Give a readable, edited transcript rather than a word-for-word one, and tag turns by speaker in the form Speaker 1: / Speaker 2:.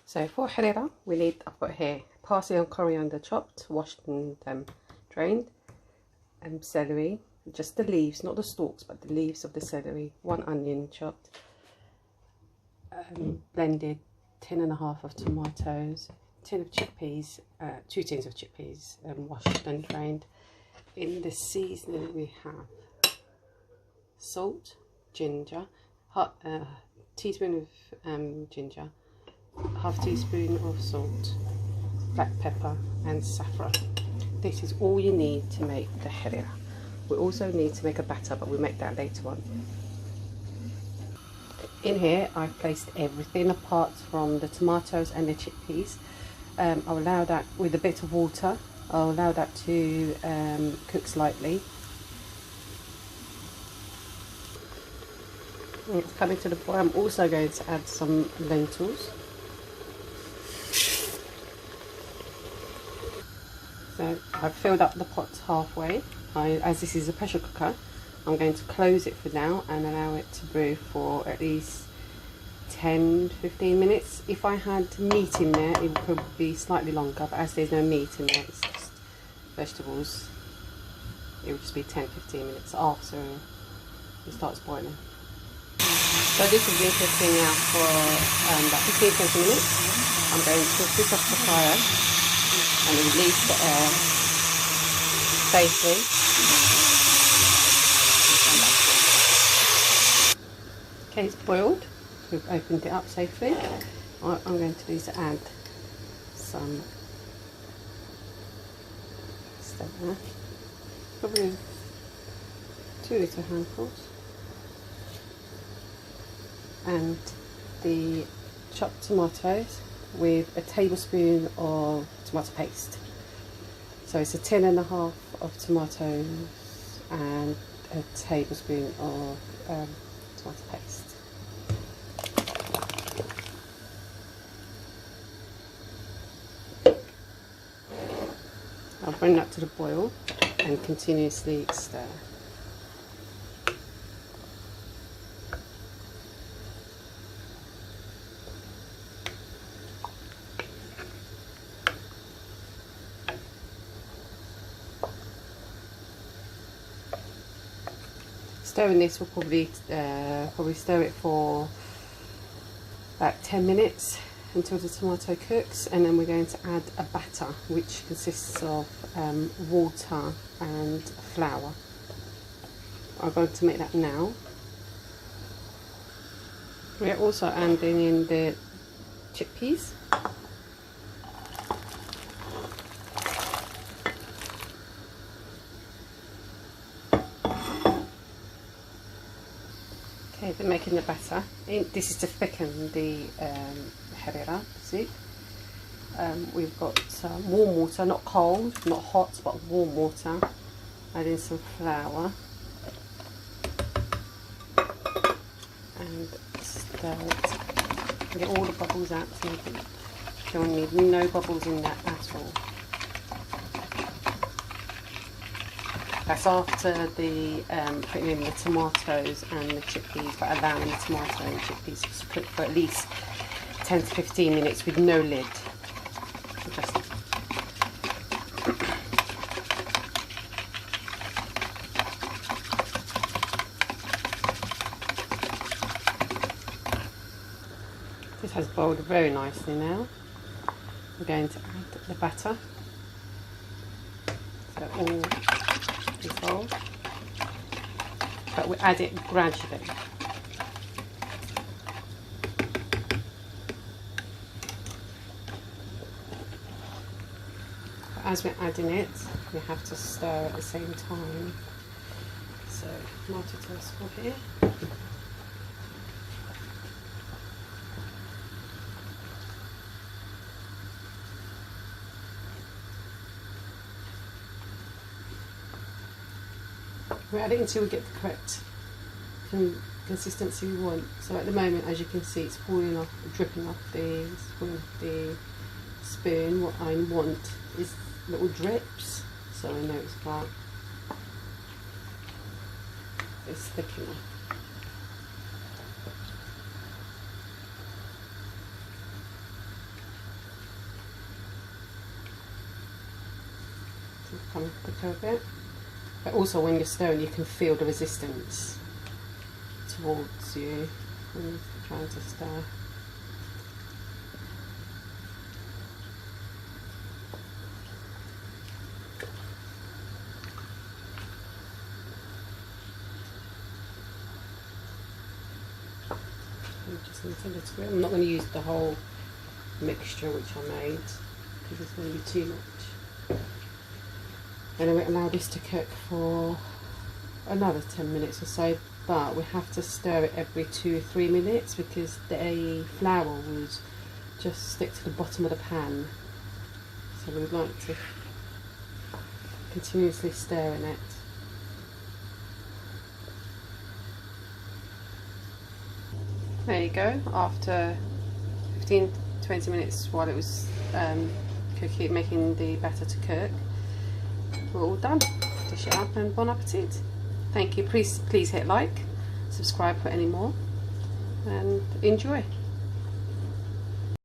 Speaker 1: So for harira, we need, I've got here parsley and coriander chopped, washed and drained, and celery, just the leaves, not the stalks, but the leaves of the celery, 1 onion chopped, blended, 10 and a half of tomatoes, tin of chickpeas, 2 tins of chickpeas, washed and drained. In the seasoning we have salt, ginger, teaspoon of ginger, half teaspoon of salt, black pepper and saffron. This is all you need to make the harira. We also need to make a batter, but we'll make that later on. In here I've placed everything apart from the tomatoes and the chickpeas. I'll allow that with a bit of water. I'll allow that to cook slightly. And it's coming to the point. I'm also going to add some lentils. So I've filled up the pot halfway. As this is a pressure cooker, I'm going to close it for now and allow it to brew for at least 10-15 minutes. If I had meat in there, it would be slightly longer, but as there's no meat in there, it's just vegetables, it would just be 10-15 minutes after it starts boiling. So this has been cooking now for about 15-20 minutes. I'm going to switch off the fire and release the air safely. Okay, it's boiled. We've opened it up safely. What I'm going to do is add some stuff there, probably 2 little handfuls, and the chopped tomatoes with a tablespoon of tomato paste. So it's a tin and a half of tomatoes and a tablespoon of tomato paste. I'll bring that to the boil and continuously stir. Stirring this will probably stir it for about 10 minutes until the tomato cooks, and then we're going to add a batter which consists of water and flour. I'm going to make that now. We're also adding in the chickpeas. Okay, they're making the batter. This is to thicken the harira soup. We've got warm water, not cold, not hot, but warm water. Add in some flour and stir it. Get all the bubbles out. So you don't need no bubbles in that at all. That's after the putting in the tomatoes and the chickpeas, but allowing the tomato and chickpeas to cook for at least 10 to 15 minutes with no lid. Just this has boiled very nicely now. We're going to add the batter. So all dissolve, but we add it gradually. As we're adding it, we have to stir at the same time. So multitask here. We add it until we get the correct consistency we want. So at the moment, as you can see, it's falling off, dripping off the spoon. What I want is little drips, so I know it's about it's thick enough. come quicker a bit. But also when you're stirring, you can feel the resistance towards you when you're trying to stir. Just a little bit. I'm not going to use the whole mixture which I made because it's going to be too much. And I will allow this to cook for another 10 minutes or so, but we have to stir it every 2 or 3 minutes because the flour would just stick to the bottom of the pan. So we would like to continuously stir in it. There you go, after 15-20 minutes while it was cooking, making the batter to cook, we're all done. Dish it up and bon appetit. Thank you. Please hit like, subscribe for any more, and enjoy.